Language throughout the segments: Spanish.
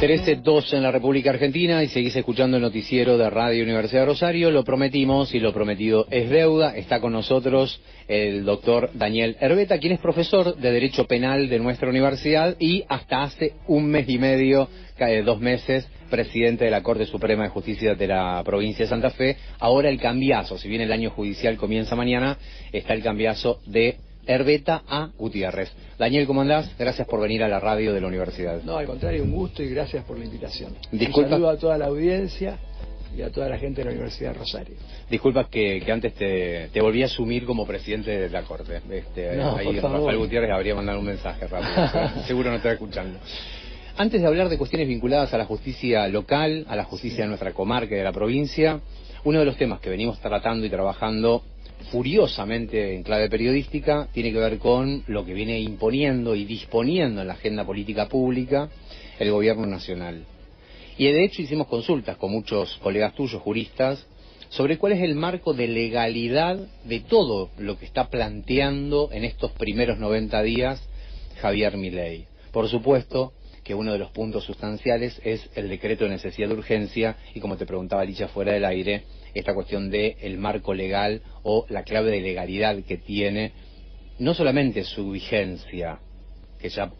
13:02 en la República Argentina y seguís escuchando el noticiero de Radio Universidad de Rosario. Lo prometimos y lo prometido es deuda. Está con nosotros el doctor Daniel Herbeta, quien es profesor de Derecho Penal de nuestra universidad y hasta hace un mes y medio, 2 meses, presidente de la Corte Suprema de Justicia de la provincia de Santa Fe. Ahora el cambiazo, si bien el año judicial comienza mañana, está el cambiazo de Herbeta a Gutiérrez. Daniel, ¿cómo andás? Gracias por venir a la radio de la universidad. No, al contrario, un gusto y gracias por la invitación. Disculpa. Un saludo a toda la audiencia y a toda la gente de la Universidad de Rosario. Disculpa que antes te volví a asumir como presidente de la Corte. No, ahí por favor. Rafael Gutiérrez habría mandado un mensaje rápido. Seguro no está escuchando. Antes de hablar de cuestiones vinculadas a la justicia local, a la justicia de nuestra comarca y de la provincia, uno de los temas que venimos tratando y trabajando furiosamente en clave periodística tiene que ver con lo que viene imponiendo y disponiendo en la agenda política pública el gobierno nacional. Y de hecho hicimos consultas con muchos colegas tuyos, juristas, sobre cuál es el marco de legalidad de todo lo que está planteando en estos primeros 90 días Javier Milei. Por supuesto que uno de los puntos sustanciales es el decreto de necesidad de urgencia y, como te preguntaba Licha fuera del aire, esta cuestión de el marco legal o la clave de legalidad que tiene, no solamente su vigencia, que ya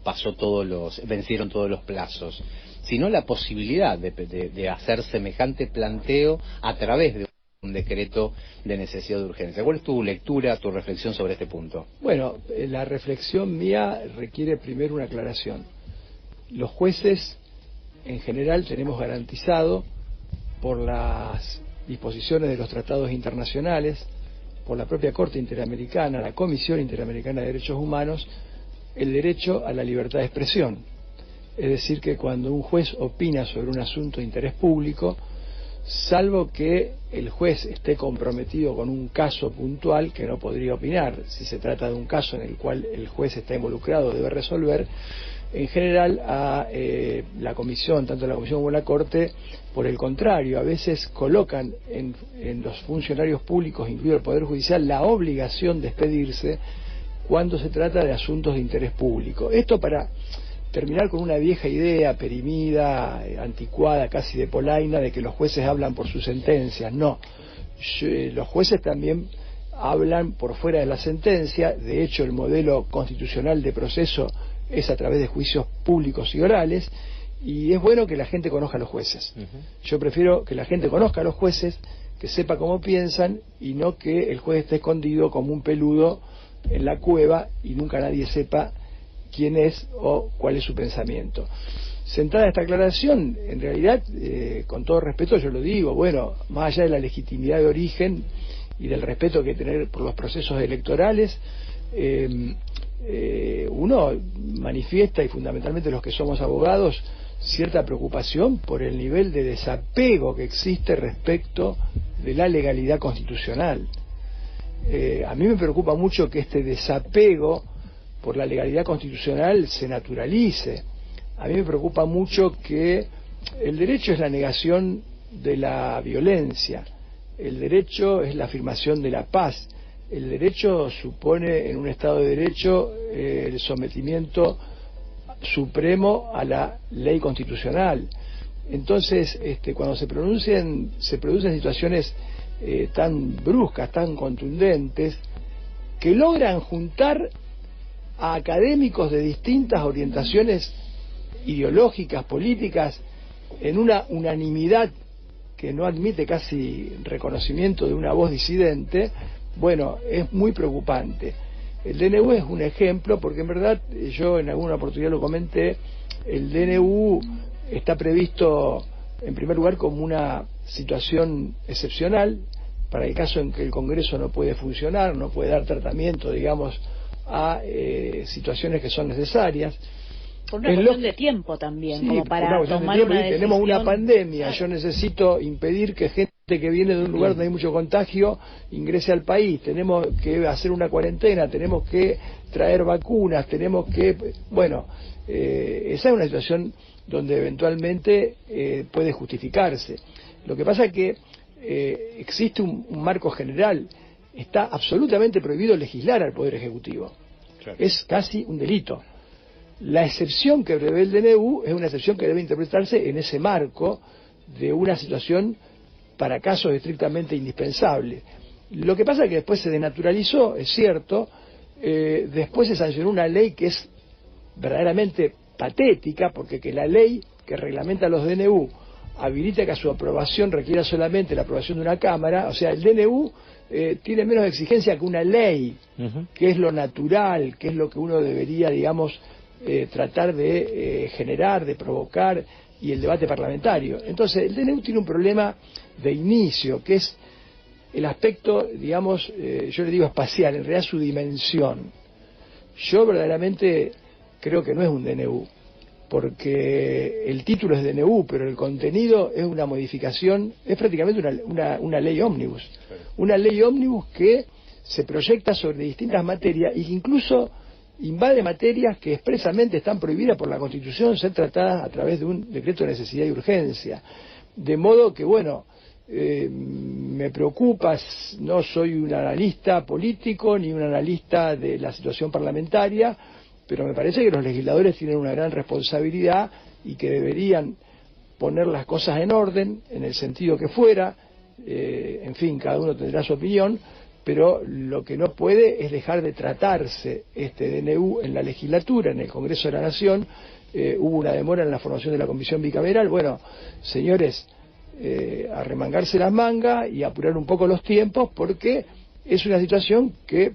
vencieron todos los plazos, sino la posibilidad de hacer semejante planteo a través de un decreto de necesidad de urgencia. ¿Cuál es tu lectura, tu reflexión sobre este punto? Bueno, la reflexión mía requiere primero una aclaración. Los jueces, en general, tenemos garantizado por las disposiciones de los tratados internacionales, por la propia Corte Interamericana, la Comisión Interamericana de Derechos Humanos, el derecho a la libertad de expresión. Es decir, que cuando un juez opina sobre un asunto de interés público, salvo que el juez esté comprometido con un caso puntual, que no podría opinar, si se trata de un caso en el cual el juez está involucrado, debe resolver, en general a la comisión, tanto la comisión como la Corte, por el contrario, a veces colocan en los funcionarios públicos, incluido el Poder Judicial, la obligación de expedirse cuando se trata de asuntos de interés público. Esto para terminar con una vieja idea perimida, anticuada, casi de polaina, de que los jueces hablan por sus sentencias. No, los jueces también hablan por fuera de la sentencia. De hecho, el modelo constitucional de proceso es a través de juicios públicos y orales, y es bueno que la gente conozca a los jueces. Yo prefiero que la gente conozca a los jueces, que sepa cómo piensan, y no que el juez esté escondido como un peludo en la cueva y nunca nadie sepa quién es o cuál es su pensamiento. Sentada esta aclaración, en realidad, con todo respeto yo lo digo, bueno, más allá de la legitimidad de origen y del respeto que tener por los procesos electorales, uno manifiesta, y fundamentalmente los que somos abogados, cierta preocupación por el nivel de desapego que existe respecto de la legalidad constitucional. A mí me preocupa mucho que este desapego por la legalidad constitucional se naturalice. A mí me preocupa mucho que el derecho es la negación de la violencia, el derecho es la afirmación de la paz, el derecho supone en un Estado de Derecho el sometimiento supremo a la ley constitucional. Entonces, cuando se producen situaciones tan bruscas, tan contundentes, que logran juntar a académicos de distintas orientaciones ideológicas, políticas, en una unanimidad que no admite casi reconocimiento de una voz disidente, bueno, es muy preocupante. El DNU es un ejemplo, porque en verdad, yo en alguna oportunidad lo comenté, el DNU está previsto en primer lugar como una situación excepcional, para el caso en que el Congreso no puede funcionar, no puede dar tratamiento, digamos, a situaciones que son necesarias. Por una cuestión de tiempo también, sí, como para tomar una decisión. Tenemos una pandemia, yo necesito impedir que gente que viene de un lugar donde hay mucho contagio ingrese al país, tenemos que hacer una cuarentena, tenemos que traer vacunas, tenemos que... Bueno, esa es una situación donde eventualmente puede justificarse. Lo que pasa es que existe un marco general. Está absolutamente prohibido legislar al Poder Ejecutivo. Claro. Es casi un delito. La excepción que prevé el DNU es una excepción que debe interpretarse en ese marco de una situación para casos estrictamente indispensables. Lo que pasa es que después se denaturalizó, es cierto, después se sancionó una ley que es verdaderamente patética, porque que la ley que reglamenta los DNU habilita que a su aprobación requiera solamente la aprobación de una Cámara, o sea, el DNU tiene menos exigencia que una ley, que es lo natural, que es lo que uno debería, digamos, tratar de generar, de provocar, y el debate parlamentario. Entonces, el DNU tiene un problema de inicio, que es el aspecto, digamos, yo le digo espacial, en realidad su dimensión. Yo verdaderamente creo que no es un DNU, porque el título es DNU, pero el contenido es una modificación, es prácticamente una ley ómnibus. Una ley ómnibus que se proyecta sobre distintas materias y que incluso invade materias que expresamente están prohibidas por la Constitución ser tratadas a través de un decreto de necesidad y urgencia. De modo que, bueno, me preocupa, no soy un analista político ni un analista de la situación parlamentaria, pero me parece que los legisladores tienen una gran responsabilidad y que deberían poner las cosas en orden, en el sentido que fuera, en fin, cada uno tendrá su opinión, pero lo que no puede es dejar de tratarse este DNU en la legislatura, en el Congreso de la Nación. Hubo una demora en la formación de la comisión bicameral. Bueno, señores, arremangarse las mangas y apurar un poco los tiempos, porque es una situación que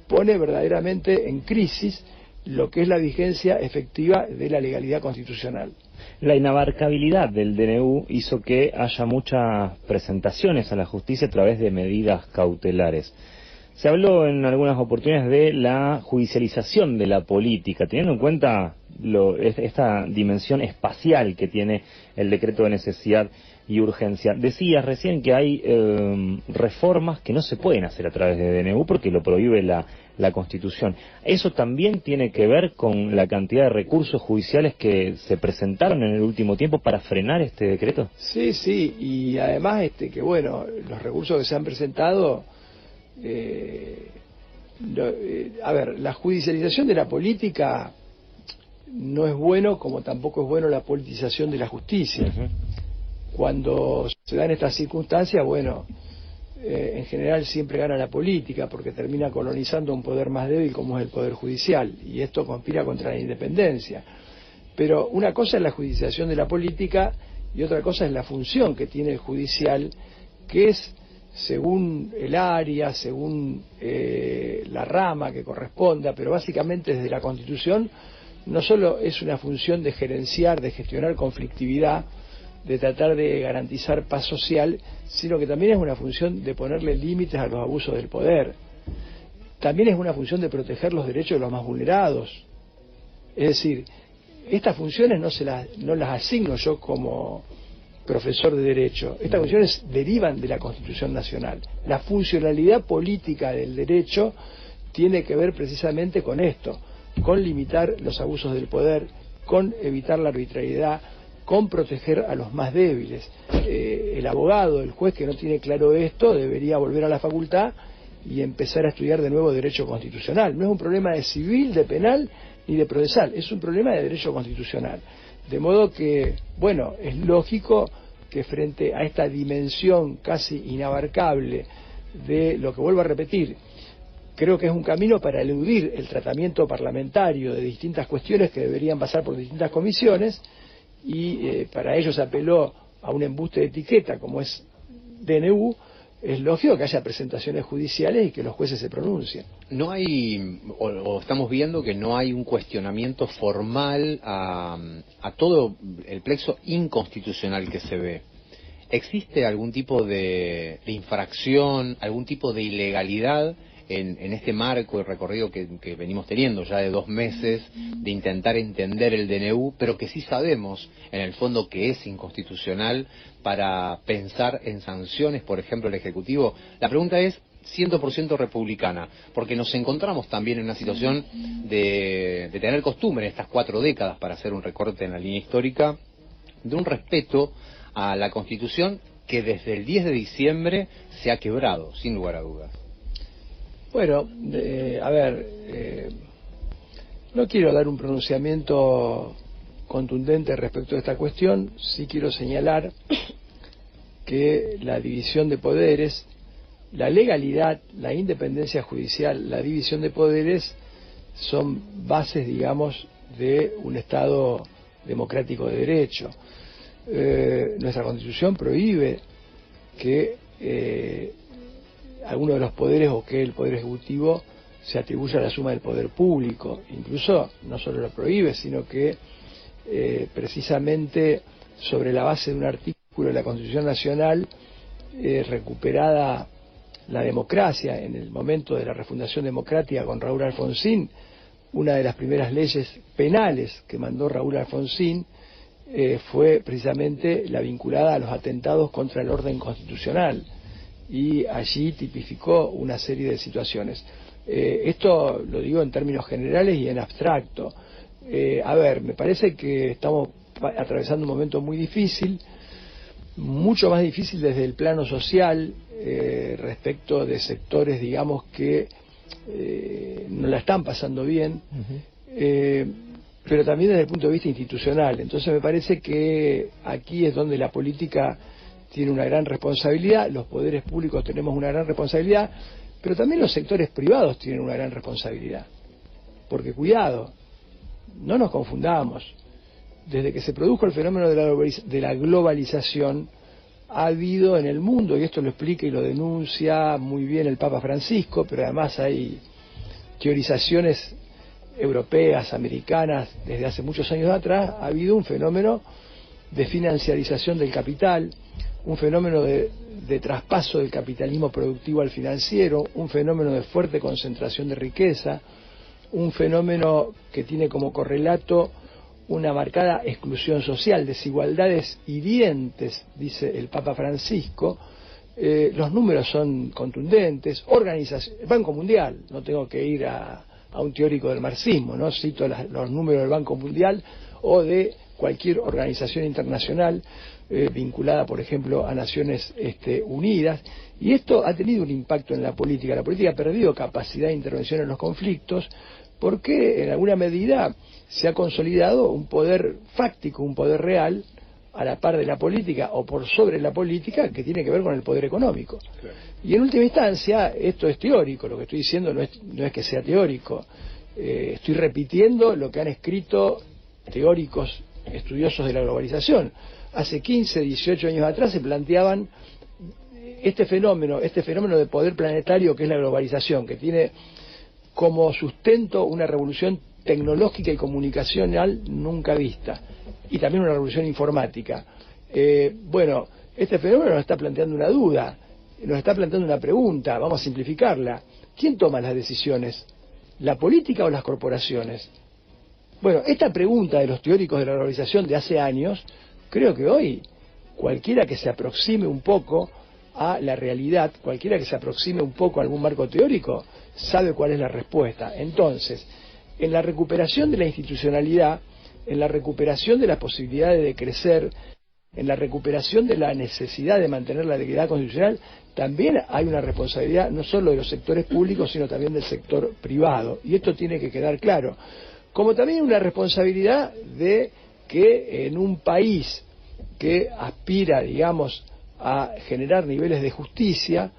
pone verdaderamente en crisis lo que es la vigencia efectiva de la legalidad constitucional. La inabarcabilidad del DNU hizo que haya muchas presentaciones a la justicia a través de medidas cautelares. Se habló en algunas oportunidades de la judicialización de la política, teniendo en cuenta esta dimensión espacial que tiene el decreto de necesidad y urgencia. Decías recién que hay reformas que no se pueden hacer a través de DNU porque lo prohíbe la Constitución. ¿Eso también tiene que ver con la cantidad de recursos judiciales que se presentaron en el último tiempo para frenar este decreto? Sí, sí, y además que bueno, los recursos que se han presentado, a ver, la judicialización de la política no es bueno, como tampoco es bueno la politización de la justicia. Cuando se dan estas circunstancias, bueno, en general siempre gana la política, porque termina colonizando un poder más débil como es el poder judicial, y esto conspira contra la independencia. Pero una cosa es la judicialización de la política y otra cosa es la función que tiene el judicial, que es, según el área, según la rama que corresponda, pero básicamente desde la Constitución, no solo es una función de gerenciar, de gestionar conflictividad, de tratar de garantizar paz social, sino que también es una función de ponerle límites a los abusos del poder. También es una función de proteger los derechos de los más vulnerados. Es decir, estas funciones no las asigno yo como profesor de Derecho. Estas funciones derivan de la Constitución Nacional. La funcionalidad política del derecho tiene que ver precisamente con esto, con limitar los abusos del poder, con evitar la arbitrariedad, con proteger a los más débiles. El abogado, el juez que no tiene claro esto, debería volver a la facultad y empezar a estudiar de nuevo derecho constitucional. No es un problema de civil, de penal ni de procesal, es un problema de derecho constitucional. De modo que, bueno, es lógico que frente a esta dimensión casi inabarcable de lo que vuelvo a repetir, creo que es un camino para eludir el tratamiento parlamentario de distintas cuestiones que deberían pasar por distintas comisiones, y para ello se apeló a un embuste de etiqueta como es DNU. Es lógico que haya presentaciones judiciales y que los jueces se pronuncien. No hay, o estamos viendo que no hay un cuestionamiento formal a todo el plexo inconstitucional que se ve. ¿Existe algún tipo de infracción, algún tipo de ilegalidad en este marco de recorrido que venimos teniendo ya de 2 meses de intentar entender el DNU, pero que sí sabemos en el fondo que es inconstitucional para pensar en sanciones, por ejemplo, el Ejecutivo? La pregunta es 100% republicana, porque nos encontramos también en una situación de tener costumbre en estas 4 décadas, para hacer un recorte en la línea histórica, de un respeto a la Constitución que desde el 10 de diciembre se ha quebrado, sin lugar a dudas. Bueno, a ver, No quiero dar un pronunciamiento contundente respecto a esta cuestión, sí quiero señalar que la división de poderes, la legalidad, la independencia judicial, la división de poderes son bases, digamos, de un Estado democrático de derecho. Nuestra Constitución prohíbe que alguno de los poderes o que el Poder Ejecutivo se atribuya a la suma del poder público. Incluso no solo lo prohíbe, sino que precisamente sobre la base de un artículo de la Constitución Nacional, recuperada la democracia en el momento de la refundación democrática con Raúl Alfonsín, una de las primeras leyes penales que mandó Raúl Alfonsín fue precisamente la vinculada a los atentados contra el orden constitucional, y allí tipificó una serie de situaciones. Esto lo digo en términos generales y en abstracto. A ver, me parece que estamos atravesando un momento muy difícil, mucho más difícil desde el plano social, respecto de sectores, digamos, que no la están pasando bien, pero también desde el punto de vista institucional. Entonces me parece que aquí es donde la política tiene una gran responsabilidad, los poderes públicos tenemos una gran responsabilidad, pero también los sectores privados tienen una gran responsabilidad. Porque cuidado, no nos confundamos, desde que se produjo el fenómeno de la globalización, ha habido en el mundo, y esto lo explica y lo denuncia muy bien el Papa Francisco, pero además hay teorizaciones europeas, americanas, desde hace muchos años atrás, ha habido un fenómeno de financiarización del capital, un fenómeno de traspaso del capitalismo productivo al financiero, un fenómeno de fuerte concentración de riqueza, un fenómeno que tiene como correlato una marcada exclusión social, desigualdades hirientes, dice el Papa Francisco. Los números son contundentes. El Banco Mundial, no tengo que ir a un teórico del marxismo, no cito los números del Banco Mundial o de cualquier organización internacional vinculada, por ejemplo, a Naciones Unidas, y esto ha tenido un impacto en la política. La política ha perdido capacidad de intervención en los conflictos porque en alguna medida se ha consolidado un poder fáctico, un poder real, a la par de la política o por sobre la política, que tiene que ver con el poder económico. Claro. Y en última instancia, esto es teórico, lo que estoy diciendo no es que sea teórico, estoy repitiendo lo que han escrito teóricos estudiosos de la globalización. Hace 15, 18 años atrás se planteaban este fenómeno de poder planetario que es la globalización, que tiene como sustento una revolución tecnológica y comunicacional nunca vista, y también una revolución informática. Bueno, este fenómeno nos está planteando una duda, nos está planteando una pregunta, vamos a simplificarla. ¿Quién toma las decisiones? ¿La política o las corporaciones? Bueno, esta pregunta de los teóricos de la globalización de hace años, creo que hoy cualquiera que se aproxime un poco a la realidad, cualquiera que se aproxime un poco a algún marco teórico, sabe cuál es la respuesta. Entonces, en la recuperación de la institucionalidad, en la recuperación de las posibilidades de crecer, en la recuperación de la necesidad de mantener la legalidad constitucional, también hay una responsabilidad no solo de los sectores públicos, sino también del sector privado. Y esto tiene que quedar claro. Como también una responsabilidad de que en un país que aspira, digamos, a generar niveles de justicia,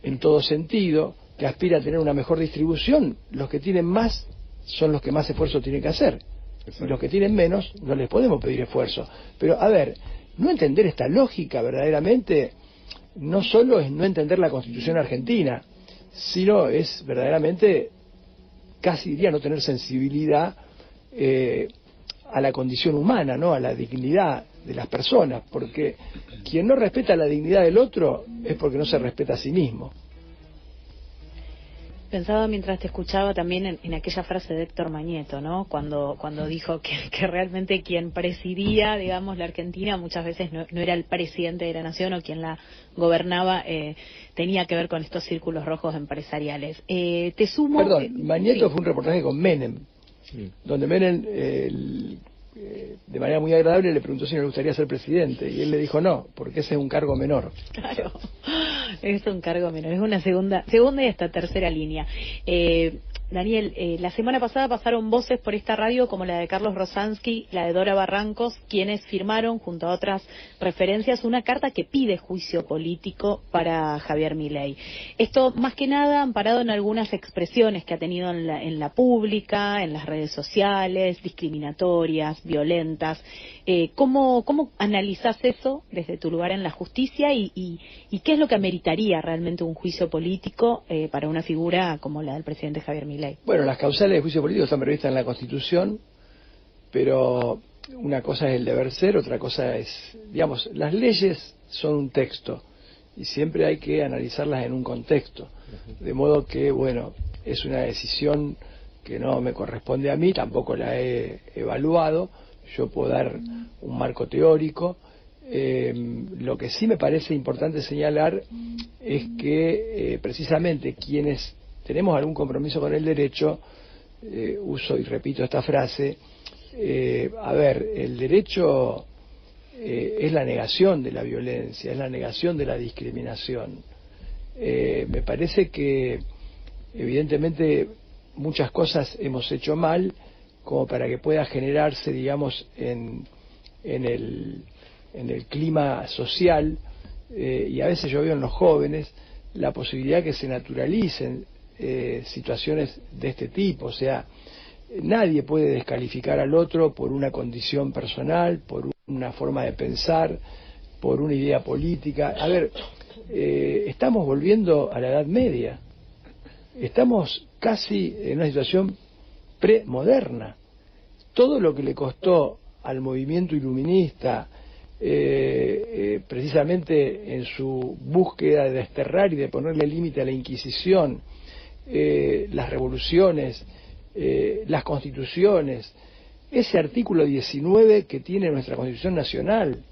en todo sentido, que aspira a tener una mejor distribución, los que tienen más son los que más esfuerzo tienen que hacer. Y los que tienen menos no les podemos pedir esfuerzo. Pero, a ver, no entender esta lógica verdaderamente no solo es no entender la Constitución argentina, sino es verdaderamente, casi diría, no tener sensibilidad a la condición humana, ¿no? A la dignidad de las personas, porque quien no respeta la dignidad del otro es porque no se respeta a sí mismo. Pensaba mientras te escuchaba también en aquella frase de Héctor Mañeto, ¿no? Cuando dijo que realmente quien presidía, digamos, la Argentina muchas veces no era el presidente de la nación o quien la gobernaba, tenía que ver con estos círculos rojos empresariales. Te sumo... Perdón, Mañeto sí. Fue un reportaje con Menem, donde Menem, de manera muy agradable, le preguntó si le gustaría ser presidente, y él le dijo no, porque ese es un cargo menor. Claro, es un cargo menor, es una segunda y hasta tercera línea. Daniel, la semana pasada pasaron voces por esta radio como la de Carlos Rosansky, la de Dora Barrancos, quienes firmaron, junto a otras referencias, una carta que pide juicio político para Javier Milei. Esto, más que nada, amparado en algunas expresiones que ha tenido en la pública, en las redes sociales, discriminatorias, violentas. ¿Cómo analizás eso desde tu lugar en la justicia y qué es lo que ameritaría realmente un juicio político para una figura como la del presidente Javier Milei? Bueno, las causales de juicio político están previstas en la Constitución, pero una cosa es el deber ser, otra cosa es, digamos, las leyes son un texto y siempre hay que analizarlas en un contexto, de modo que, bueno, es una decisión que no me corresponde a mí, tampoco la he evaluado. Yo puedo dar un marco teórico. Lo que sí me parece importante señalar es que precisamente quienes tenemos algún compromiso con el derecho, uso y repito esta frase, el derecho es la negación de la violencia, es la negación de la discriminación. Me parece que evidentemente muchas cosas hemos hecho mal como para que pueda generarse, digamos, en el clima social, y a veces yo veo en los jóvenes la posibilidad que se naturalicen situaciones de este tipo. O sea, nadie puede descalificar al otro por una condición personal, por una forma de pensar, por una idea política. A ver, estamos volviendo a la Edad Media, estamos casi en una situación premoderna. Todo lo que le costó al movimiento iluminista, precisamente en su búsqueda de desterrar y de ponerle límite a la Inquisición, las revoluciones, las constituciones, ese artículo 19 que tiene nuestra Constitución Nacional,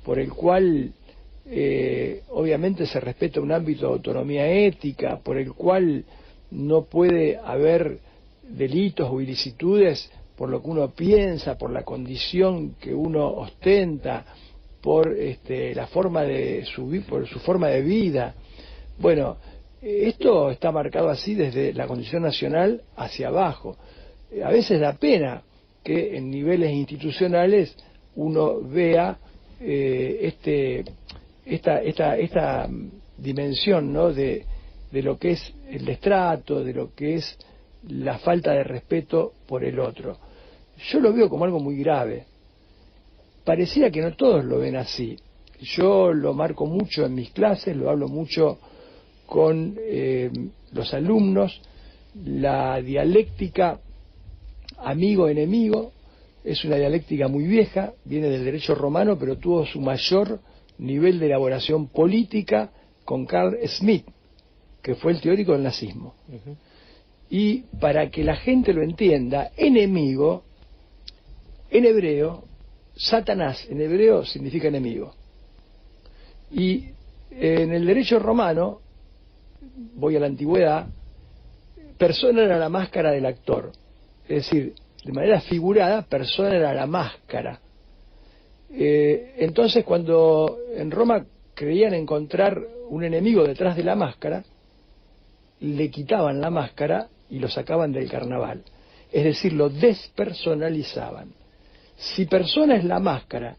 por el cual obviamente se respeta un ámbito de autonomía ética, por el cual no puede haber delitos o ilicitudes por lo que uno piensa, por la condición que uno ostenta, por la forma de por su forma de vida. Bueno, esto está marcado así desde la Constitución Nacional hacia abajo. A veces da pena que en niveles institucionales uno vea esta dimensión, ¿no?, de lo que es el destrato, de lo que es la falta de respeto por el otro. Yo lo veo como algo muy grave. Pareciera que no todos lo ven así. Yo lo marco mucho en mis clases, lo hablo mucho con los alumnos. La dialéctica amigo-enemigo es una dialéctica muy vieja, viene del derecho romano, pero tuvo su mayor nivel de elaboración política con Carl Schmitt, que fue el teórico del nazismo. Y para que la gente lo entienda, enemigo, en hebreo, Satanás en hebreo significa enemigo. Y en el derecho romano, voy a la antigüedad, persona era la máscara del actor. Es decir, de manera figurada, persona era la máscara. Entonces, cuando en Roma creían encontrar un enemigo detrás de la máscara, le quitaban la máscara y lo sacaban del carnaval. Es decir, lo despersonalizaban. Si persona es la máscara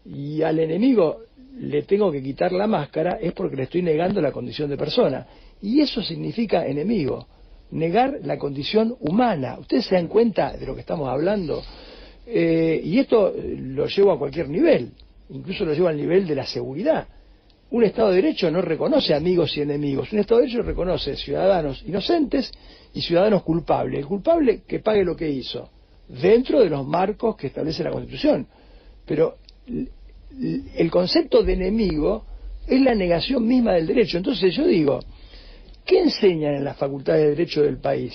y al enemigo le tengo que quitar la máscara, es porque le estoy negando la condición de persona. Y eso significa enemigo, negar la condición humana. ¿Ustedes se dan cuenta de lo que estamos hablando? Y esto lo llevo a cualquier nivel, incluso lo llevo al nivel de la seguridad. Un Estado de Derecho no reconoce amigos y enemigos. Un Estado de Derecho reconoce ciudadanos inocentes y ciudadanos culpables. El culpable que pague lo que hizo, dentro de los marcos que establece la Constitución. Pero el concepto de enemigo es la negación misma del derecho. Entonces yo digo, ¿qué enseñan en las facultades de Derecho del país?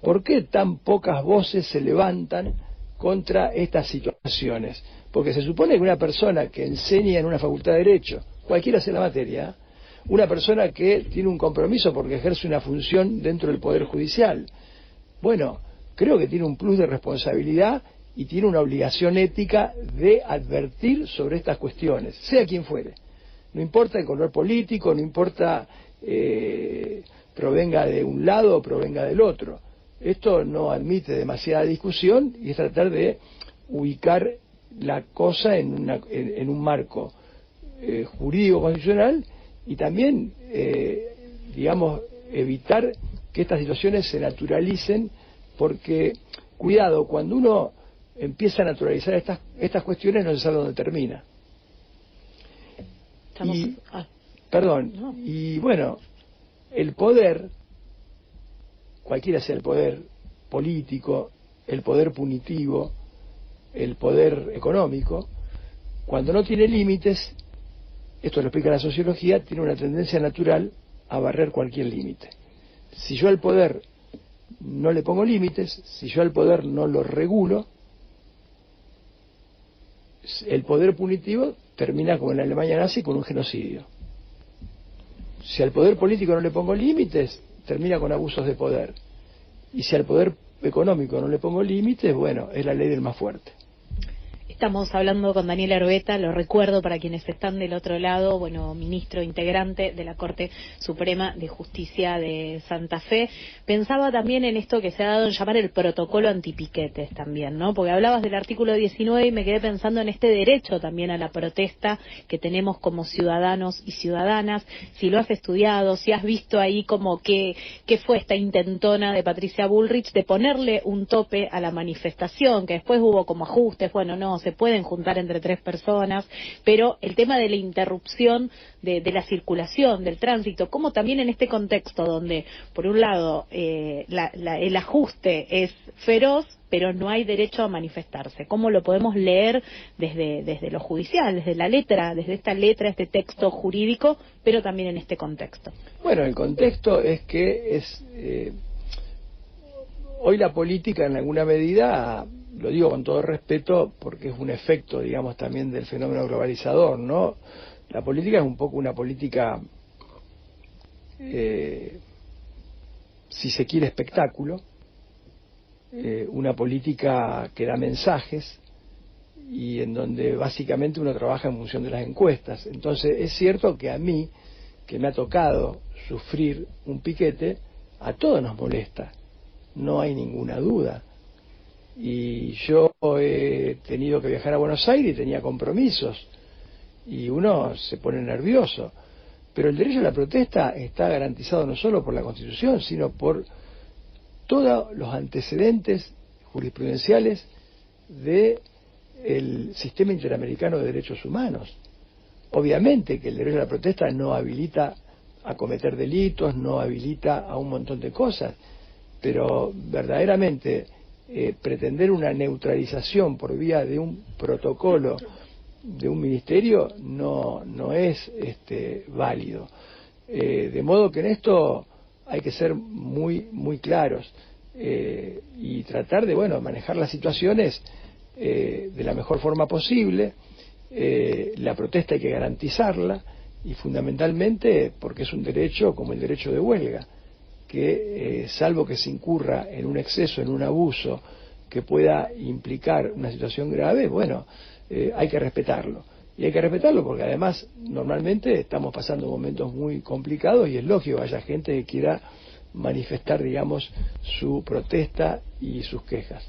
¿Por qué tan pocas voces se levantan contra estas situaciones? Porque se supone que una persona que enseña en una facultad de Derecho, cualquiera sea la materia, una persona que tiene un compromiso porque ejerce una función dentro del Poder Judicial, bueno, creo que tiene un plus de responsabilidad y tiene una obligación ética de advertir sobre estas cuestiones, sea quien fuere. No importa el color político, no importa provenga de un lado o provenga del otro. Esto no admite demasiada discusión y es tratar de ubicar la cosa en un marco jurídico constitucional y también, digamos, evitar que estas situaciones se naturalicen, porque, cuidado, cuando uno empieza a naturalizar estas cuestiones no se sabe dónde termina. Y bueno, el poder, cualquiera sea el poder político, el poder punitivo, el poder económico, cuando no tiene límites, esto lo explica la sociología, tiene una tendencia natural a barrer cualquier límite. Si yo al poder no le pongo límites, si yo al poder no lo regulo, el poder punitivo termina como en la Alemania nazi con un genocidio. Si al poder político no le pongo límites, termina con abusos de poder. Y si al poder económico no le pongo límites, bueno, es la ley del más fuerte. Estamos hablando con Daniel Herbeta, lo recuerdo para quienes están del otro lado, bueno, ministro integrante de la Corte Suprema de Justicia de Santa Fe. Pensaba también en esto que se ha dado en llamar el protocolo antipiquetes también, ¿no? Porque hablabas del artículo 19 y me quedé pensando en este derecho también a la protesta que tenemos como ciudadanos y ciudadanas. Si lo has estudiado, si has visto ahí como qué fue esta intentona de Patricia Bullrich de ponerle un tope a la manifestación, que después hubo como ajustes, bueno, no, se pueden juntar entre 3 personas, pero el tema de la interrupción de la circulación, del tránsito, como también en este contexto donde, por un lado, el ajuste es feroz, pero no hay derecho a manifestarse. ¿Cómo lo podemos leer desde lo judicial, desde la letra, desde esta letra, este texto jurídico, pero también en este contexto? Bueno, el contexto es que hoy la política en alguna medida, lo digo con todo respeto porque es un efecto, digamos, también del fenómeno globalizador, ¿no? La política es un poco una política, si se quiere, espectáculo, una política que da mensajes y en donde básicamente uno trabaja en función de las encuestas. Entonces es cierto que a mí, que me ha tocado sufrir un piquete, a todos nos molesta, no hay ninguna duda. Y yo he tenido que viajar a Buenos Aires y tenía compromisos y uno se pone nervioso, pero el derecho a la protesta está garantizado no solo por la Constitución, sino por todos los antecedentes jurisprudenciales del sistema interamericano de derechos humanos. Obviamente que el derecho a la protesta no habilita a cometer delitos, no habilita a un montón de cosas, pero verdaderamente pretender una neutralización por vía de un protocolo de un ministerio no es válido. De modo que en esto hay que ser muy claros y tratar de manejar las situaciones de la mejor forma posible. La protesta hay que garantizarla y fundamentalmente porque es un derecho como el derecho de huelga, que salvo que se incurra en un exceso, en un abuso que pueda implicar una situación grave, hay que respetarlo. Y hay que respetarlo porque además normalmente estamos pasando momentos muy complicados y es lógico que haya gente que quiera manifestar, digamos, su protesta y sus quejas.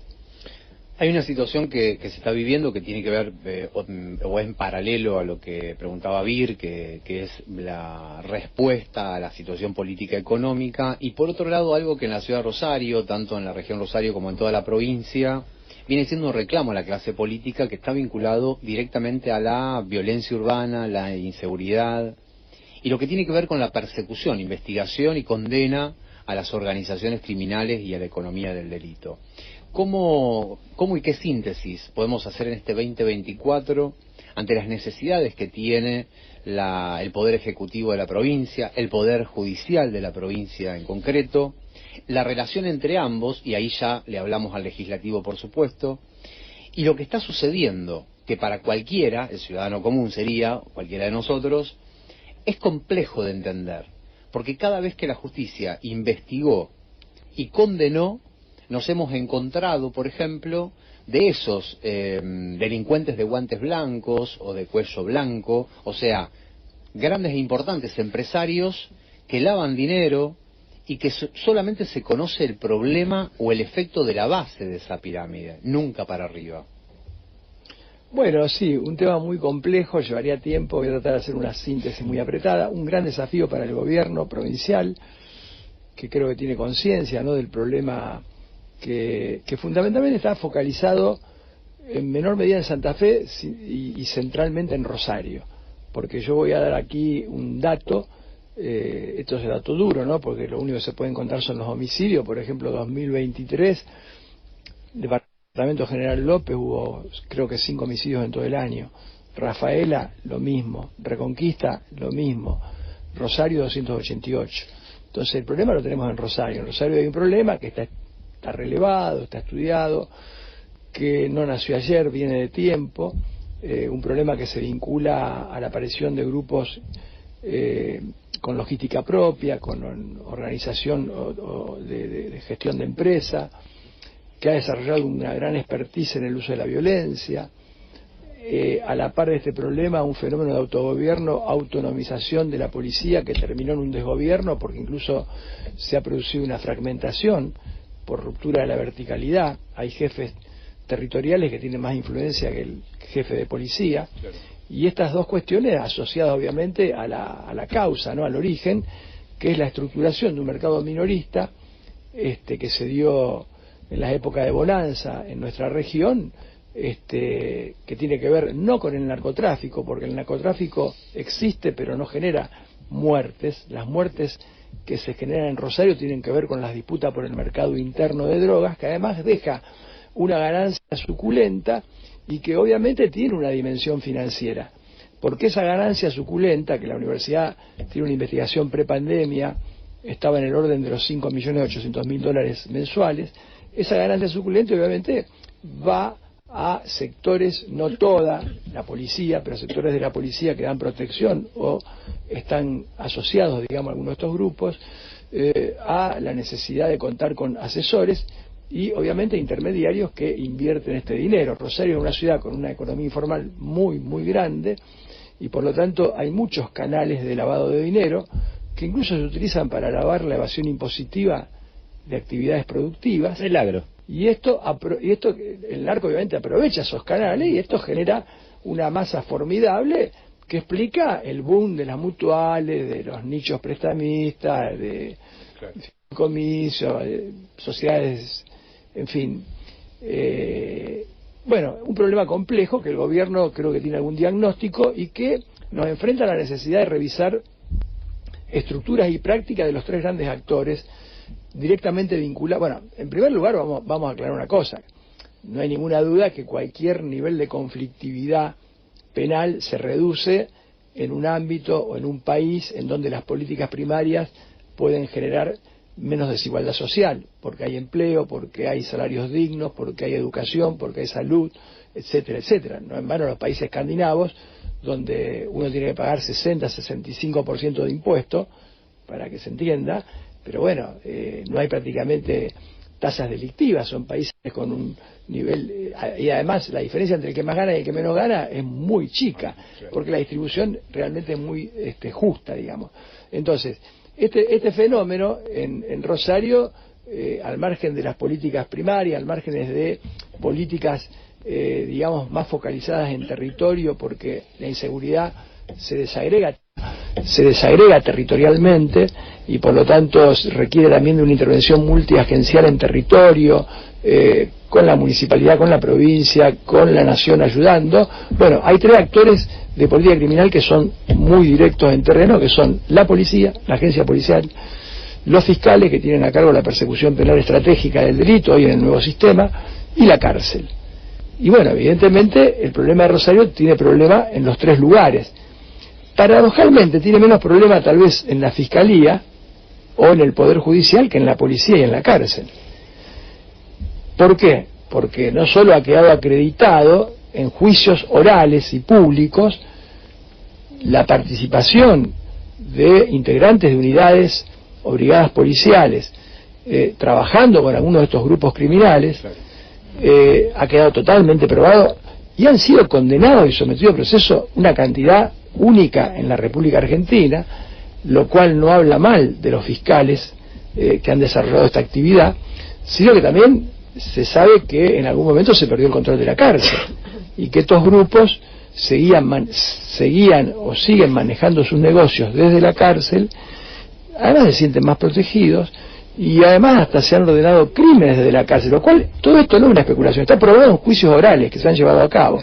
Hay una situación que se está viviendo que tiene que ver, o es en paralelo a lo que preguntaba Vir, que es la respuesta a la situación política económica, y por otro lado algo que en la ciudad de Rosario, tanto en la región Rosario como en toda la provincia, viene siendo un reclamo a la clase política que está vinculado directamente a la violencia urbana, la inseguridad, y lo que tiene que ver con la persecución, investigación y condena a las organizaciones criminales y a la economía del delito. ¿Cómo y qué síntesis podemos hacer en este 2024 ante las necesidades que tiene el Poder Ejecutivo de la provincia, el Poder Judicial de la provincia en concreto, la relación entre ambos, y ahí ya le hablamos al Legislativo por supuesto, y lo que está sucediendo, que para cualquiera, el ciudadano común sería, cualquiera de nosotros, es complejo de entender, porque cada vez que la justicia investigó y condenó, nos hemos encontrado, por ejemplo, de esos delincuentes de guantes blancos o de cuello blanco, o sea, grandes e importantes empresarios que lavan dinero y que solamente se conoce el problema o el efecto de la base de esa pirámide, nunca para arriba. Bueno, sí, un tema muy complejo, llevaría tiempo, voy a tratar de hacer una síntesis muy apretada, un gran desafío para el gobierno provincial, que creo que tiene conciencia, ¿no?, del problema que fundamentalmente está focalizado en menor medida en Santa Fe y centralmente en Rosario, porque yo voy a dar aquí un dato, esto es el dato duro, ¿no?, porque lo único que se puede encontrar son los homicidios. Por ejemplo, 2023, Departamento General López hubo creo que 5 homicidios en todo el año, Rafaela lo mismo, Reconquista lo mismo, Rosario 288. Entonces el problema lo tenemos en Rosario. En Rosario hay un problema que está relevado, está estudiado, que no nació ayer, viene de tiempo, un problema que se vincula a la aparición de grupos con logística propia, con organización de gestión de empresa, que ha desarrollado una gran expertise en el uso de la violencia. A la par de este problema, un fenómeno de autogobierno, autonomización de la policía, que terminó en un desgobierno, porque incluso se ha producido una fragmentación por ruptura de la verticalidad. Hay jefes territoriales que tienen más influencia que el jefe de policía. Claro. Y estas dos cuestiones asociadas obviamente a la causa, ¿no?, al origen, que es la estructuración de un mercado minorista que se dio en las épocas de bonanza en nuestra región, que tiene que ver no con el narcotráfico, porque el narcotráfico existe pero no genera muertes. Las muertes que se generan en Rosario tienen que ver con las disputas por el mercado interno de drogas, que además deja una ganancia suculenta y que obviamente tiene una dimensión financiera, porque esa ganancia suculenta, que la universidad tiene una investigación prepandemia, estaba en el orden de los $5.800.000 mensuales, esa ganancia suculenta obviamente va a sectores, no toda la policía, pero sectores de la policía que dan protección o están asociados, digamos, a algunos de estos grupos, a la necesidad de contar con asesores y obviamente intermediarios que invierten este dinero. Rosario es una ciudad con una economía informal muy, muy grande y por lo tanto hay muchos canales de lavado de dinero que incluso se utilizan para lavar la evasión impositiva de actividades productivas. El agro. Y esto, el narco obviamente aprovecha esos canales y esto genera una masa formidable que explica el boom de las mutuales, de los nichos prestamistas, de comicios, de sociedades, en fin. Bueno, un problema complejo que el gobierno creo que tiene algún diagnóstico y que nos enfrenta a la necesidad de revisar estructuras y prácticas de los tres grandes actores directamente vinculados. Bueno, en primer lugar vamos a aclarar una cosa. No hay ninguna duda que cualquier nivel de conflictividad penal se reduce en un ámbito o en un país en donde las políticas primarias pueden generar menos desigualdad social, porque hay empleo, porque hay salarios dignos, porque hay educación, porque hay salud, etcétera, etcétera. No en vano los países escandinavos, donde uno tiene que pagar 60-65% de impuestos, para que se entienda, pero bueno, no hay prácticamente tasas delictivas, son países con un nivel, y además la diferencia entre el que más gana y el que menos gana es muy chica, porque la distribución realmente es muy justa, digamos. Entonces, este fenómeno en Rosario, al margen de las políticas primarias, al margen de políticas, digamos, más focalizadas en territorio, porque la inseguridad se desagrega territorialmente y por lo tanto requiere también de una intervención multiagencial en territorio, con la municipalidad, con la provincia, con la nación ayudando. Bueno, hay tres actores de política criminal que son muy directos en terreno, que son la policía, la agencia policial, los fiscales que tienen a cargo la persecución penal estratégica del delito hoy en el nuevo sistema, y la cárcel. Y bueno, evidentemente el problema de Rosario tiene problema en los tres lugares. Paradojalmente tiene menos problema tal vez en la fiscalía o en el poder judicial que en la policía y en la cárcel. ¿Por qué? Porque no solo ha quedado acreditado en juicios orales y públicos la participación de integrantes de unidades o brigadas policiales trabajando con algunos de estos grupos criminales, ha quedado totalmente probado y han sido condenados y sometidos a proceso una cantidad única en la República Argentina, lo cual no habla mal de los fiscales que han desarrollado esta actividad, sino que también se sabe que en algún momento se perdió el control de la cárcel y que estos grupos seguían o siguen manejando sus negocios desde la cárcel. Además se sienten más protegidos y además hasta se han ordenado crímenes desde la cárcel, lo cual todo esto no es una especulación, está probado en juicios orales que se han llevado a cabo.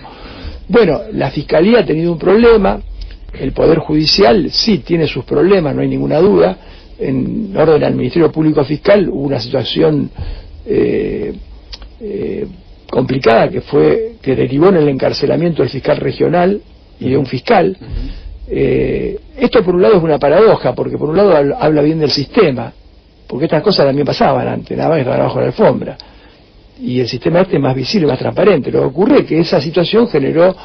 Bueno, la Fiscalía ha tenido un problema, el Poder Judicial sí tiene sus problemas, no hay ninguna duda. En orden al Ministerio Público Fiscal hubo una situación complicada que derivó en el encarcelamiento del fiscal regional y de un fiscal. Esto por un lado es una paradoja, porque por un lado habla bien del sistema, porque estas cosas también pasaban antes, nada más que estaban bajo la alfombra, y el sistema este es más visible, más transparente. Lo que ocurre es que esa situación generó,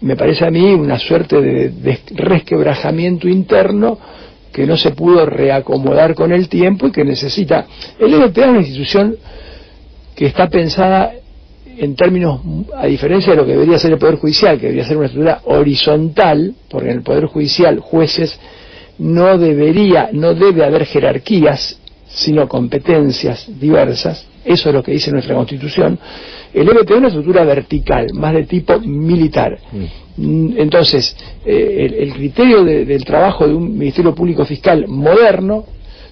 me parece a mí, una suerte de resquebrajamiento interno que no se pudo reacomodar con el tiempo y que necesita. El MPA es una institución que está pensada en términos, a diferencia de lo que debería ser el Poder Judicial, que debería ser una estructura horizontal, porque en el Poder Judicial jueces no debe haber jerarquías, sino competencias diversas. Eso es lo que dice nuestra Constitución. El MPA es una estructura vertical, más de tipo militar. Entonces, el criterio del trabajo de un Ministerio Público Fiscal moderno,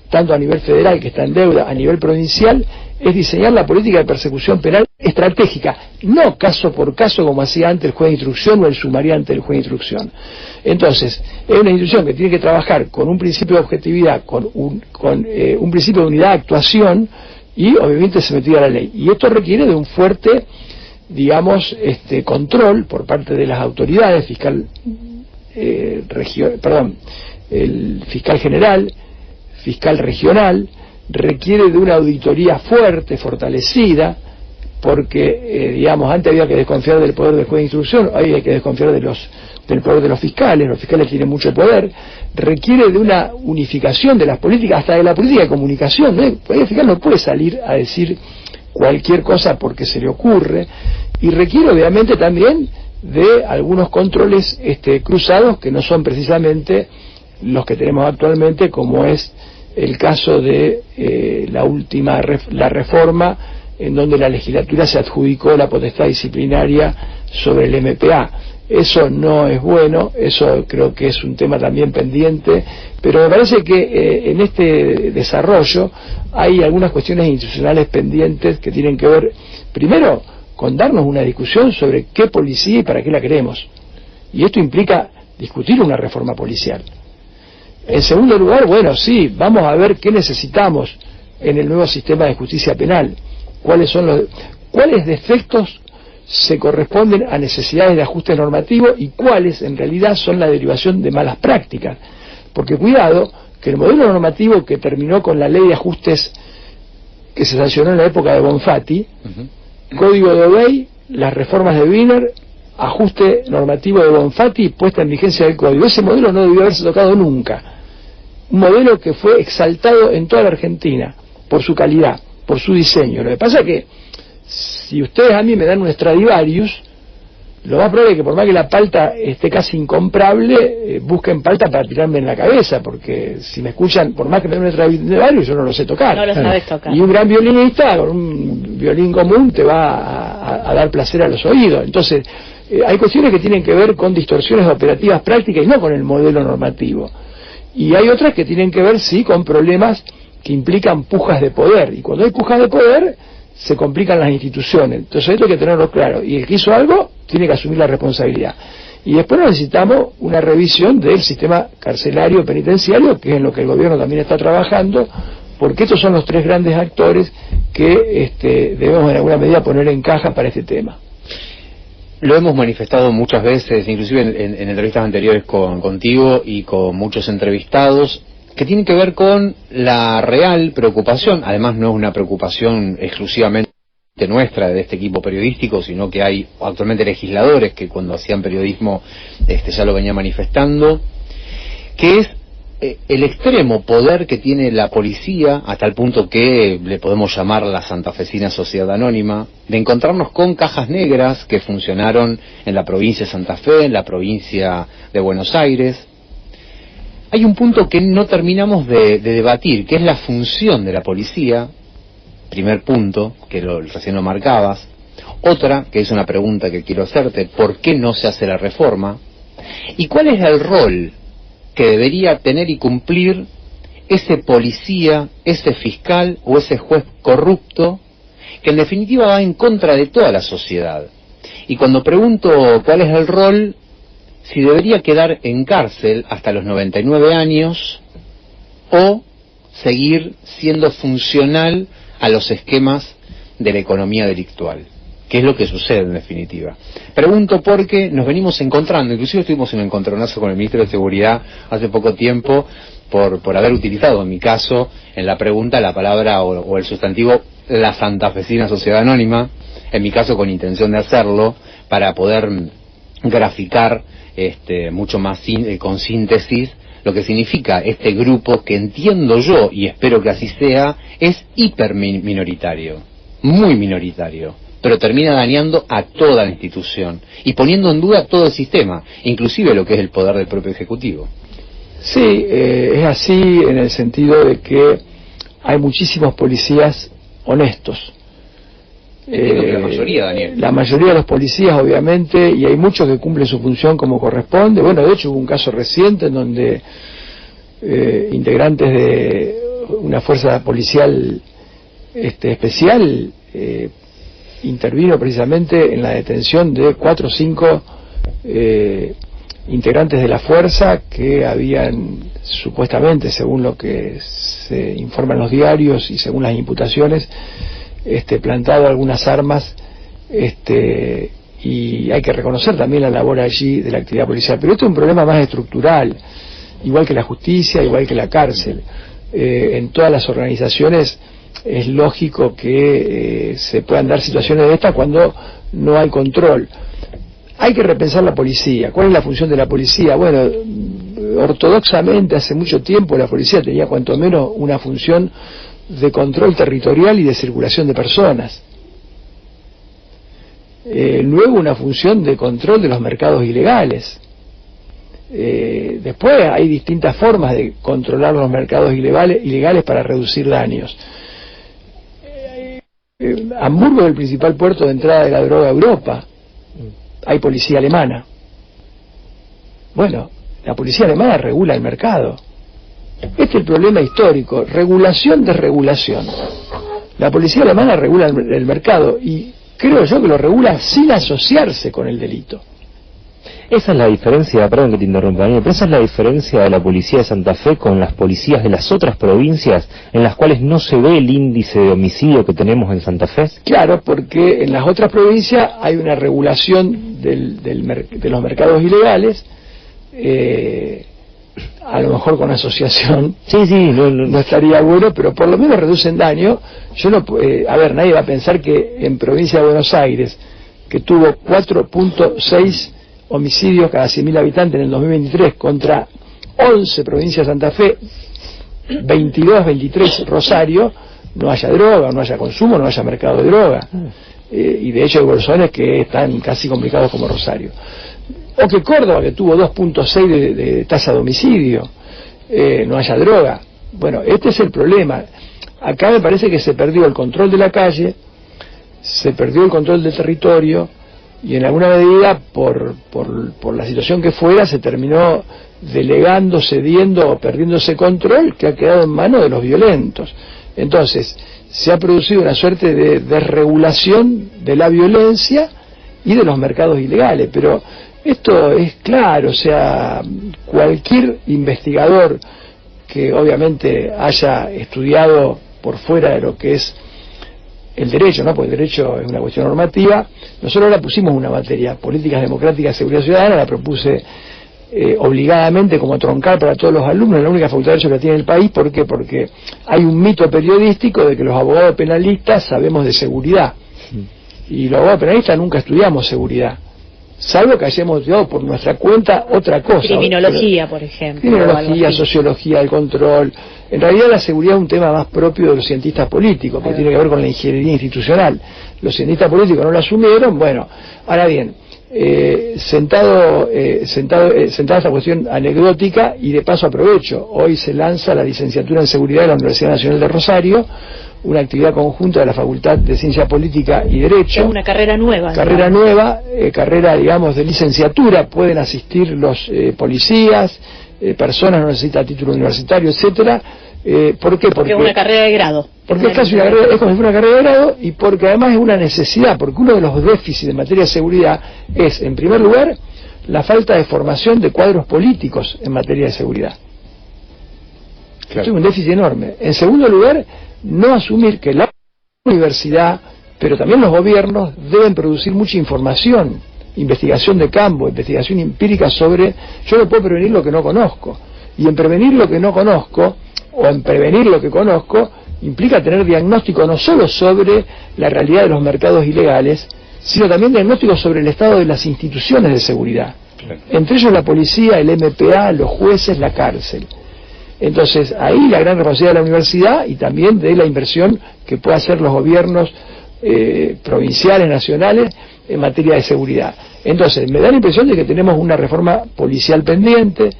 tanto a nivel federal, que está en deuda, a nivel provincial, es diseñar la política de persecución penal estratégica, no caso por caso como hacía antes el juez de instrucción o el sumariante del juez de instrucción. Entonces, es una institución que tiene que trabajar con un principio de objetividad, con un principio de unidad de actuación y obviamente se a la ley. Y esto requiere de un fuerte, digamos, control por parte de las autoridades, el fiscal general, fiscal regional, requiere de una auditoría fuerte, fortalecida, porque, digamos, antes había que desconfiar del poder del juez de instrucción, hoy hay que desconfiar del poder de los fiscales tienen mucho poder, requiere de una unificación de las políticas, hasta de la política de comunicación, ¿no? El fiscal no puede salir a decir cualquier cosa porque se le ocurre, y requiere obviamente también de algunos controles cruzados que no son precisamente los que tenemos actualmente, como es el caso de la reforma en donde la legislatura se adjudicó la potestad disciplinaria sobre el MPA. Eso no es bueno, eso creo que es un tema también pendiente, pero me parece que en este desarrollo hay algunas cuestiones institucionales pendientes que tienen que ver, primero, con darnos una discusión sobre qué policía y para qué la queremos. Y esto implica discutir una reforma policial. En segundo lugar, bueno, sí, vamos a ver qué necesitamos en el nuevo sistema de justicia penal, cuáles defectos se corresponden a necesidades de ajuste normativo y cuáles en realidad son la derivación de malas prácticas. Porque cuidado, que el modelo normativo que terminó con la ley de ajustes que se sancionó en la época de Bonfatti, Código de Obey, las reformas de Wiener, ajuste normativo de Bonfatti, puesta en vigencia del Código. Ese modelo no debió haberse tocado nunca. Un modelo que fue exaltado en toda la Argentina por su calidad, por su diseño. Lo que pasa es que si ustedes a mí me dan un Stradivarius, lo más probable es que por más que la palta esté casi incomprable, busquen palta para tirarme en la cabeza, porque si me escuchan, por más que me den un Stradivarius, yo no lo sé tocar. No lo sabes tocar. Y un gran violinista, con un violín común, te va a dar placer a los oídos. Entonces, hay cuestiones que tienen que ver con distorsiones operativas prácticas y no con el modelo normativo. Y hay otras que tienen que ver, sí, con problemas que implican pujas de poder. Y cuando hay pujas de poder, se complican las instituciones. Entonces esto hay que tenerlo claro. Y el que hizo algo, tiene que asumir la responsabilidad. Y después necesitamos una revisión del sistema carcelario penitenciario, que es en lo que el gobierno también está trabajando, porque estos son los tres grandes actores que debemos en alguna medida poner en caja para este tema. Lo hemos manifestado muchas veces, inclusive en entrevistas anteriores contigo y con muchos entrevistados, que tiene que ver con la real preocupación. Además no es una preocupación exclusivamente nuestra, de este equipo periodístico, sino que hay actualmente legisladores que cuando hacían periodismo ya lo venían manifestando, que es el extremo poder que tiene la policía, hasta el punto que le podemos llamar la santafesina sociedad anónima, de encontrarnos con cajas negras que funcionaron en la provincia de Santa Fe, en la provincia de Buenos Aires. hay un punto que no terminamos de debatir, que es la función de la policía. Primer punto, que recién lo marcabas. Otra, que es una pregunta que quiero hacerte, ¿por qué no se hace la reforma? ¿Y cuál es el rol que debería tener y cumplir ese policía, ese fiscal o ese juez corrupto, que en definitiva va en contra de toda la sociedad? Y cuando pregunto cuál es el rol, si debería quedar en cárcel hasta los 99 años o seguir siendo funcional a los esquemas de la economía delictual, que es lo que sucede en definitiva. Pregunto porque nos venimos encontrando, inclusive estuvimos en un encontronazo con el ministro de Seguridad hace poco tiempo por haber utilizado, en mi caso, en la pregunta la palabra o el sustantivo la santafesina sociedad anónima, en mi caso con intención de hacerlo, para poder graficar mucho más con síntesis lo que significa este grupo que entiendo yo, y espero que así sea, es hiper minoritario, muy minoritario, pero termina dañando a toda la institución y poniendo en duda todo el sistema, inclusive lo que es el poder del propio Ejecutivo. Sí, es así en el sentido de que hay muchísimos policías honestos. Entiendo que la mayoría, Daniel. La mayoría de los policías, obviamente, y hay muchos que cumplen su función como corresponde. Bueno, de hecho hubo un caso reciente en donde integrantes de una fuerza policial especial intervino precisamente en la detención de 4 o 5 integrantes de la fuerza que habían supuestamente, según lo que se informa en los diarios y según las imputaciones, plantado algunas armas, y hay que reconocer también la labor allí de la actividad policial. Pero esto es un problema más estructural, igual que la justicia, igual que la cárcel. En todas las organizaciones es lógico que se puedan dar situaciones de estas cuando no hay control. Hay que repensar la policía. ¿Cuál es la función de la policía? Bueno, ortodoxamente hace mucho tiempo la policía tenía cuanto menos una función de control territorial y de circulación de personas. Luego una función de control de los mercados ilegales. Después hay distintas formas de controlar los mercados ilegales para reducir daños. Hamburgo es el principal puerto de entrada de la droga a Europa. Hay policía alemana. Bueno, la policía alemana regula el mercado. Este es el problema histórico, regulación, desregulación. La policía alemana regula el mercado y creo yo que lo regula sin asociarse con el delito. Esa es la diferencia, perdón que te interrumpa, Daniel, pero esa es la diferencia de la policía de Santa Fe con las policías de las otras provincias en las cuales no se ve el índice de homicidio que tenemos en Santa Fe. Claro, porque en las otras provincias hay una regulación de los mercados ilegales, a lo mejor con asociación no estaría bueno, pero por lo menos reducen daño. Nadie va a pensar que en provincia de Buenos Aires, que tuvo 4.6 homicidios cada 100.000 habitantes en el 2023 contra 11 provincias de Santa Fe, 22, 23 Rosario, no haya droga, no haya consumo, no haya mercado de droga. Y de hecho hay bolsones que están casi complicados como Rosario. O que Córdoba, que tuvo 2.6 de tasa de homicidio, no haya droga. Bueno, este es el problema. Acá me parece que se perdió el control de la calle, se perdió el control del territorio, y en alguna medida, por la situación que fuera, se terminó delegando, cediendo o perdiendo ese control que ha quedado en manos de los violentos. Entonces, se ha producido una suerte de desregulación de la violencia y de los mercados ilegales, pero esto es claro, o sea, cualquier investigador que obviamente haya estudiado por fuera de lo que es el derecho, ¿no? Porque el derecho es una cuestión normativa. Nosotros ahora pusimos una materia, políticas democráticas, seguridad ciudadana, la propuse obligadamente como troncal para todos los alumnos, la única facultad de derecho que tiene el país. ¿Por qué? Porque hay un mito periodístico de que los abogados penalistas sabemos de seguridad, y los abogados penalistas nunca estudiamos seguridad, salvo que hayamos estudiado por nuestra cuenta otra cosa. Criminología, por ejemplo. Criminología, sociología del control. En realidad la seguridad es un tema más propio de los cientistas políticos, porque tiene que ver con la ingeniería institucional. Los cientistas políticos no lo asumieron. Bueno, ahora bien, Sentada esta cuestión anecdótica, y de paso aprovecho, hoy se lanza la licenciatura en Seguridad de la Universidad Nacional de Rosario, una actividad conjunta de la Facultad de Ciencia Política y Derecho. Es una carrera nueva. Carrera, digamos, de licenciatura. Pueden asistir los policías, personas, no necesita título universitario, etcétera. ¿Por qué? Porque es una carrera de grado. Porque es casi es como si fuera una carrera de grado, y porque además es una necesidad, porque uno de los déficits en materia de seguridad es, en primer lugar, la falta de formación de cuadros políticos en materia de seguridad. Claro. Es un déficit enorme. En segundo lugar, no asumir que la universidad, pero también los gobiernos, deben producir mucha información, investigación de campo, investigación empírica sobre, yo no puedo prevenir lo que no conozco, y en prevenir lo que no conozco, o en prevenir lo que conozco, implica tener diagnóstico no solo sobre la realidad de los mercados ilegales, sino también diagnóstico sobre el estado de las instituciones de seguridad, entre ellos la policía, el MPA, los jueces, la cárcel. Entonces, ahí la gran responsabilidad de la universidad, y también de la inversión que puedan hacer los gobiernos provinciales, nacionales, en materia de seguridad. Entonces, me da la impresión de que tenemos una reforma policial pendiente,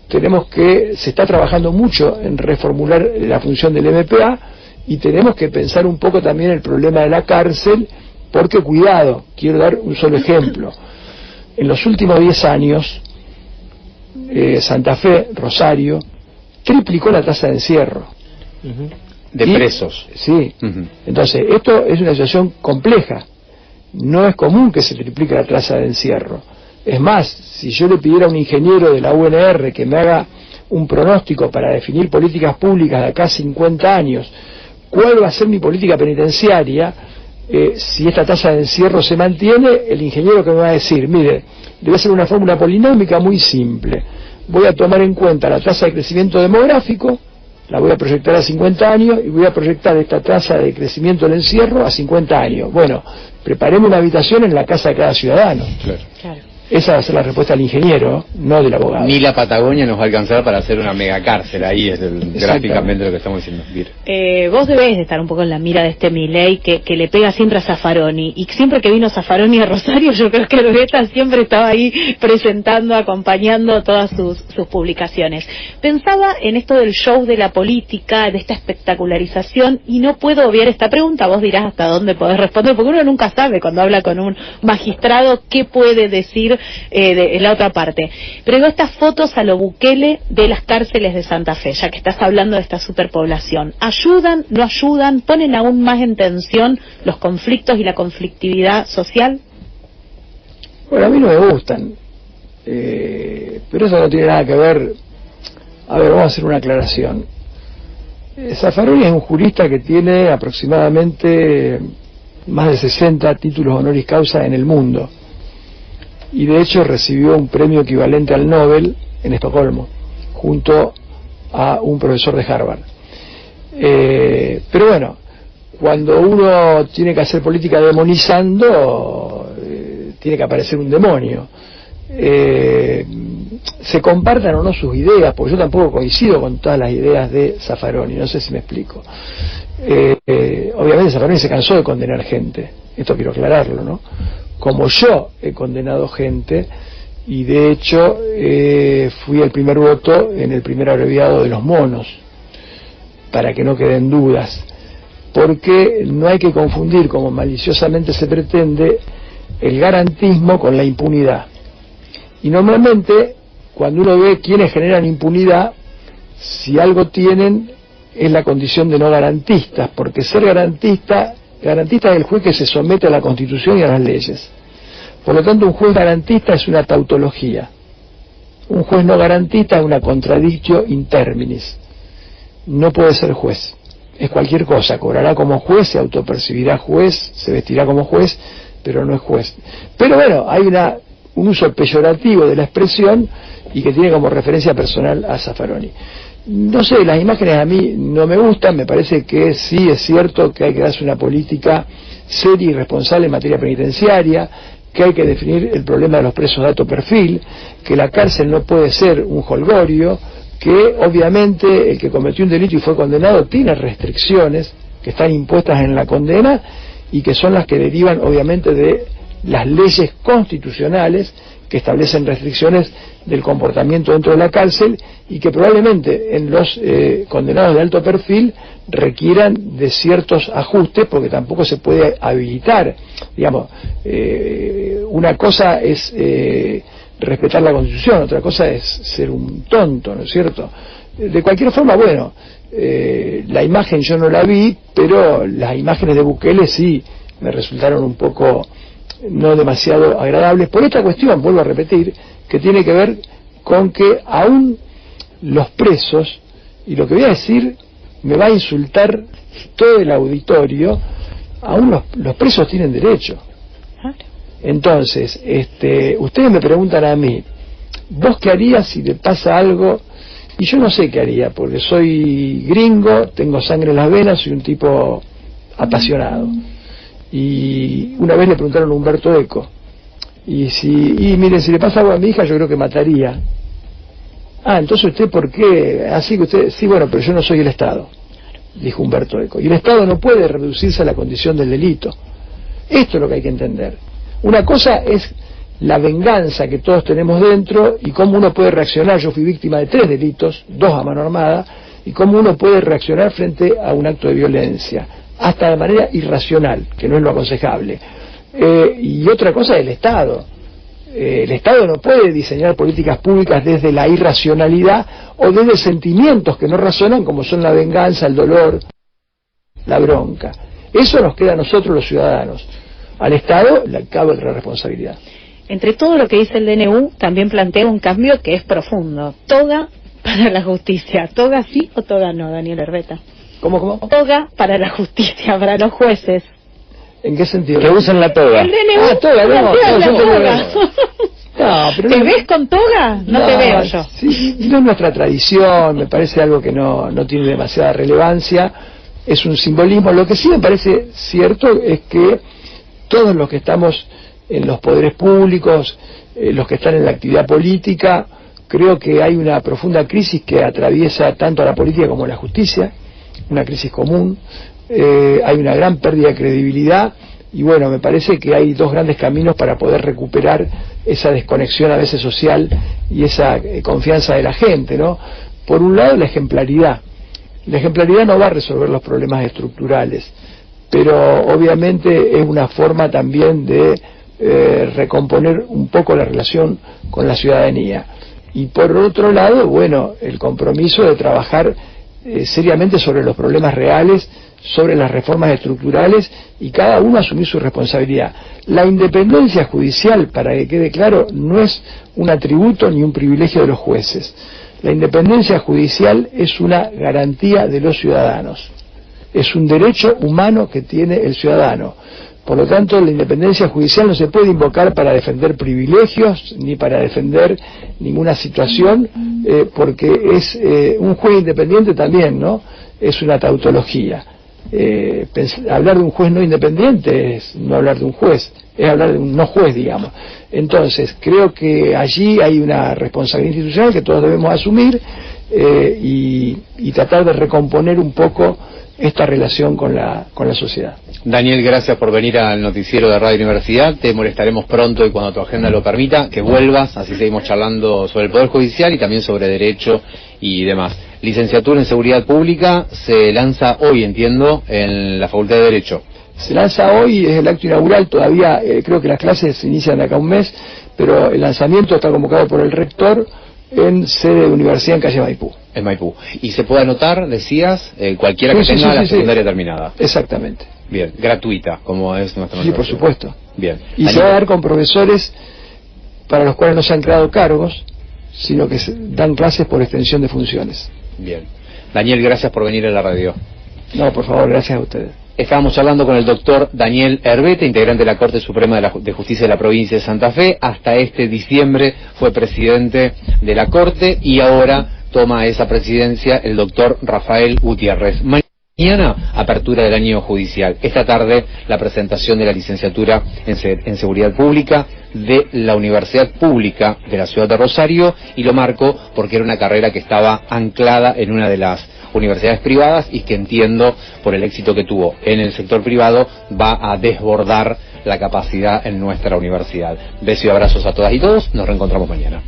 se está trabajando mucho en reformular la función del MPA, y tenemos que pensar un poco también el problema de la cárcel, porque, cuidado, quiero dar un solo ejemplo. En los últimos 10 años, Santa Fe, Rosario, triplicó la tasa de encierro. De presos. Sí. Entonces, esto es una situación compleja. No es común que se triplique la tasa de encierro. Es más, si yo le pidiera a un ingeniero de la UNR que me haga un pronóstico para definir políticas públicas de acá a 50 años, ¿cuál va a ser mi política penitenciaria? Si esta tasa de encierro se mantiene, el ingeniero que me va a decir, mire, le voy a hacer una fórmula polinómica muy simple. Voy a tomar en cuenta la tasa de crecimiento demográfico, la voy a proyectar a 50 años, y voy a proyectar esta tasa de crecimiento del encierro a 50 años. Bueno, preparemos una habitación en la casa de cada ciudadano. Claro. Esa va a ser la respuesta del ingeniero, no del abogado. Ni la Patagonia nos va a alcanzar para hacer una megacárcel. Ahí es gráficamente lo que estamos diciendo. Vos debés de estar un poco en la mira de este Milei que le pega siempre a Zaffaroni, y siempre que vino Zaffaroni a Rosario, yo creo que Loreta siempre estaba ahí presentando, acompañando todas sus publicaciones. Pensaba en esto del show de la política, de esta espectacularización, y no puedo obviar esta pregunta. Vos dirás hasta dónde podés responder, porque uno nunca sabe cuando habla con un magistrado qué puede decir de la otra parte. Pero digo, estas fotos a lo Bukele de las cárceles de Santa Fe, ya que estás hablando de esta superpoblación, ¿ayudan, no ayudan, ponen aún más en tensión los conflictos y la conflictividad social? Bueno, a mí no me gustan, pero eso no tiene nada que ver. A ver, vamos a hacer una aclaración. Zaffaroni es un jurista que tiene aproximadamente más de 60 títulos honoris causa en el mundo, y de hecho recibió un premio equivalente al Nobel en Estocolmo, junto a un profesor de Harvard. Pero bueno, cuando uno tiene que hacer política demonizando, tiene que aparecer un demonio. Se compartan o no sus ideas, porque yo tampoco coincido con todas las ideas de Zaffaroni, no sé si me explico. Obviamente Zaffaroni se cansó de condenar gente, esto quiero aclararlo, ¿no? Como yo he condenado gente, y de hecho fui el primer voto en el primer abreviado de los monos, para que no queden dudas, porque no hay que confundir, como maliciosamente se pretende, el garantismo con la impunidad. Y normalmente, cuando uno ve quiénes generan impunidad, si algo tienen es la condición de no garantistas, porque ser garantista es el juez que se somete a la Constitución y a las leyes. Por lo tanto, un juez garantista es una tautología. Un juez no garantista es una contradictio in terminis. No puede ser juez. Es cualquier cosa. Cobrará como juez, se autopercibirá juez, se vestirá como juez, pero no es juez. Pero bueno, hay un uso peyorativo de la expresión, y que tiene como referencia personal a Zaffaroni. No sé, las imágenes a mí no me gustan. Me parece que sí es cierto que hay que darse una política seria y responsable en materia penitenciaria, que hay que definir el problema de los presos de alto perfil, que la cárcel no puede ser un jolgorio, que obviamente el que cometió un delito y fue condenado tiene restricciones que están impuestas en la condena, y que son las que derivan obviamente de las leyes constitucionales que establecen restricciones del comportamiento dentro de la cárcel y que probablemente en los condenados de alto perfil requieran de ciertos ajustes, porque tampoco se puede habilitar, digamos, una cosa es respetar la Constitución, otra cosa es ser un tonto, ¿no es cierto? De cualquier forma, bueno, la imagen yo no la vi, pero las imágenes de Bukele sí me resultaron un poco no demasiado agradables, por esta cuestión, vuelvo a repetir, que tiene que ver con que aún los presos, y lo que voy a decir me va a insultar todo el auditorio, aún los presos tienen derecho. Entonces, ustedes me preguntan a mí, ¿vos qué harías si te pasa algo? Y yo no sé qué haría, porque soy gringo, tengo sangre en las venas, soy un tipo apasionado. Y una vez le preguntaron a Humberto Eco, y miren, si le pasa algo a mi hija, yo creo que mataría. Ah, entonces usted, ¿por qué? Así que usted, sí, bueno, pero yo no soy el Estado, dijo Humberto Eco. Y el Estado no puede reducirse a la condición del delito. Esto es lo que hay que entender. Una cosa es la venganza que todos tenemos dentro y cómo uno puede reaccionar. Yo fui víctima de 3 delitos, 2 a mano armada, y cómo uno puede reaccionar frente a un acto de violencia, hasta de manera irracional, que no es lo aconsejable. Y otra cosa es el Estado. El Estado no puede diseñar políticas públicas desde la irracionalidad o desde sentimientos que no razonan, como son la venganza, el dolor, la bronca. Eso nos queda a nosotros los ciudadanos. Al Estado le cabe otra responsabilidad. Entre todo lo que dice el DNU, también plantea un cambio que es profundo. Toga para la justicia. ¿Toga sí o toga no, Daniel Herbeta? ¿Cómo? Toga para la justicia, para los jueces. ¿En qué sentido? Que usen la toga. El DNU toga, plantea toga. No, pero ¿Te ves con toga? No te veo yo. Sí, no es nuestra tradición, me parece algo que no tiene demasiada relevancia, es un simbolismo. Lo que sí me parece cierto es que todos los que estamos en los poderes públicos, los que están en la actividad política, creo que hay una profunda crisis que atraviesa tanto a la política como a la justicia, una crisis común, hay una gran pérdida de credibilidad. Y bueno, me parece que hay 2 grandes caminos para poder recuperar esa desconexión a veces social y esa confianza de la gente, ¿no? Por un lado, la ejemplaridad. La ejemplaridad no va a resolver los problemas estructurales, pero obviamente es una forma también de recomponer un poco la relación con la ciudadanía. Y por otro lado, bueno, el compromiso de trabajar seriamente sobre los problemas reales, sobre las reformas estructurales y cada uno asumir su responsabilidad. La independencia judicial, para que quede claro, no es un atributo ni un privilegio de los jueces. La independencia judicial es una garantía de los ciudadanos. Es un derecho humano que tiene el ciudadano. Por lo tanto, la independencia judicial no se puede invocar para defender privilegios ni para defender ninguna situación, porque es un juez independiente también, ¿no? Es una tautología. Hablar de un juez no independiente es no hablar de un juez, es hablar de un no juez, digamos. Entonces, creo que allí hay una responsabilidad institucional que todos debemos asumir y tratar de recomponer un poco esta relación con la sociedad. Daniel, gracias por venir al noticiero de Radio Universidad. Te molestaremos pronto y cuando tu agenda lo permita, que vuelvas, así seguimos charlando sobre el Poder Judicial y también sobre Derecho y demás. Licenciatura en Seguridad Pública se lanza hoy, entiendo, en la Facultad de Derecho. Se lanza hoy, es el acto inaugural, todavía creo que las clases se inician de acá a un mes, pero el lanzamiento está convocado por el rector en sede de universidad en calle Maipú. En Maipú. Y se puede anotar, decías, cualquiera que tenga la secundaria terminada. Exactamente. Bien, gratuita, como es nuestra Sí, por supuesto. Bien. Y se va a dar con profesores para los cuales no se han creado cargos, sino que se dan clases por extensión de funciones. Bien. Daniel, gracias por venir a la radio. No, por favor, gracias a ustedes. Estábamos charlando con el doctor Daniel Herbeta, integrante de la Corte Suprema de Justicia de la provincia de Santa Fe. Hasta este diciembre fue presidente de la Corte y ahora toma esa presidencia el doctor Rafael Gutiérrez. Mañana, apertura del año judicial. Esta tarde, la presentación de la licenciatura en Seguridad Pública de la Universidad Pública de la Ciudad de Rosario, y lo marco porque era una carrera que estaba anclada en una de las universidades privadas y que entiendo, por el éxito que tuvo en el sector privado, va a desbordar la capacidad en nuestra universidad. Besos y abrazos a todas y todos, nos reencontramos mañana.